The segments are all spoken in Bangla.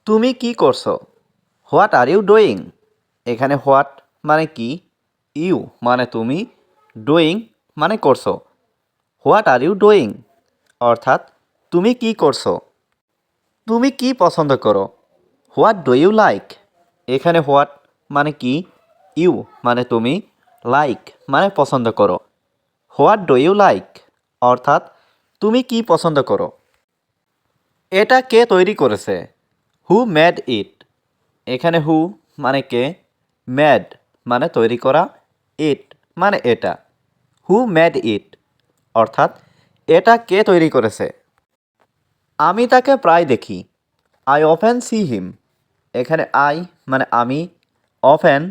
তুমি কি করছো? What are you doing? এখানে হোয়াট মানে কি, ইউ মানে তুমি, ডুইং মানে করছো। হোয়াট আর ইউ ডুইং অর্থাৎ তুমি কি করছো। তুমি কি পছন্দ করো? What do you like? এখানে হোয়াট মানে কি, ইউ মানে তুমি, লাইক মানে পছন্দ করো। হোয়াট ডু ইউ লাইক অর্থাৎ তুমি কি পছন্দ করো। এটা কে তৈরি করেছে? Who made it? এখানে হু মানে কে, মেড মানে তৈরি করা, ইট মানে এটা। হু মেড ইট অর্থাৎ এটা কে তৈরি করেছে। আমি তাকে প্রায় দেখি। I often see him. এখানে আই মানে আমি, অফেন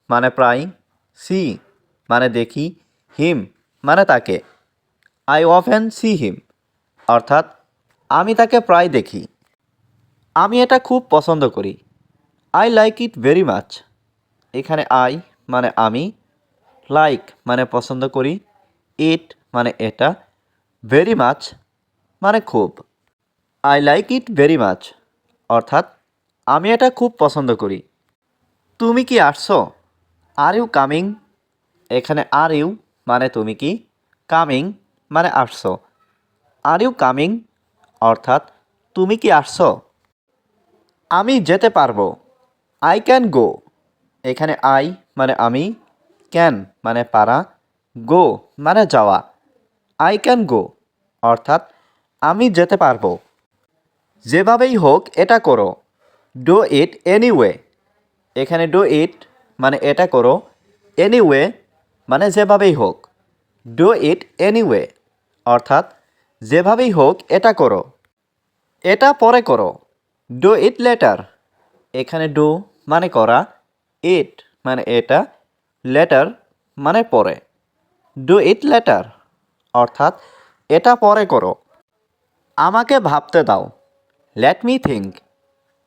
মানে প্রায়, সি মানে দেখি, হিম মানে তাকে। আই অফেন সি হিম অর্থাৎ আমি তাকে প্রায় দেখি। আমি এটা খুব পছন্দ করি। I like it very much. এখানে আই মানে আমি, লাইক মানে পছন্দ করি, ইট মানে এটা, ভেরি মাচ মানে খুব। I like it very much অর্থাৎ আমি এটা খুব পছন্দ করি। তুমি কি আসছো? Are you coming? এখানে আর ইউ মানে তুমি কি, কামিং মানে আসছো। আর ইউ কামিং অর্থাৎ তুমি কি আসছো। আমি যেতে পারবো। I can go. এখানে আই মানে আমি, ক্যান মানে পারা, গো মানে যাওয়া। আই ক্যান গো অর্থাৎ আমি যেতে পারবো। যেভাবেই হোক এটা করো। Do it anyway. এখানে ডু ইট মানে এটা করো, এনিওয়ে মানে যেভাবেই হোক। ডু ইট এনিওয়ে অর্থাৎ যেভাবেই হোক এটা করো। এটা পরে করো। Do it later. এখানে ডু মানে করা, ইট মানে এটা, লেটার মানে পরে। ডু ইট লেটার অর্থাৎ এটা পরে করো। আমাকে ভাবতে দাও। Let me think.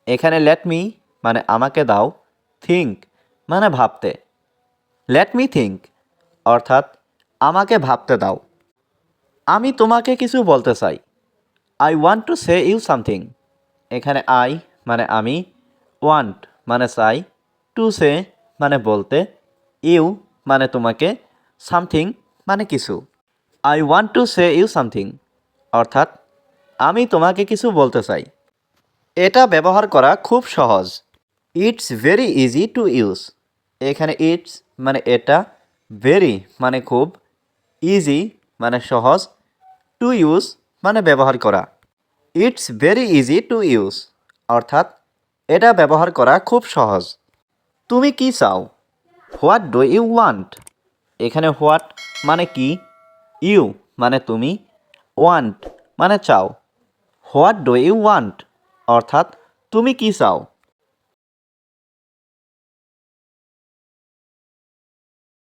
এখানে লেট মি মানে আমাকে দাও, থিঙ্ক মানে ভাবতে। লেট মি থিঙ্ক অর্থাৎ আমাকে ভাবতে দাও। আমি তোমাকে কিছু বলতে চাই। I want to say you something. এখানে আই মানে আমি, ওয়ান্ট মানে চাই, টু সে মানে বলতে, ইউ মানে তোমাকে, সামথিং মানে কিছু। I want to say you something অর্থাৎ আমি তোমাকে কিছু বলতে চাই। এটা ব্যবহার করা খুব সহজ। It's very easy to use. এখানে ইটস মানে এটা, ভেরি মানে খুব, ইজি মানে সহজ, টু ইউজ মানে ব্যবহার করা। It's very easy to use অর্থাৎ এটা ব্যবহার করা খুব সহজ। তুমি কি চাও? What do you want? এখানে হোয়াট মানে কি, ইউ মানে তুমি, ওয়ান্ট মানে চাও। হোয়াট ডু ইউ ওয়ান্ট অর্থাৎ তুমি কি চাও।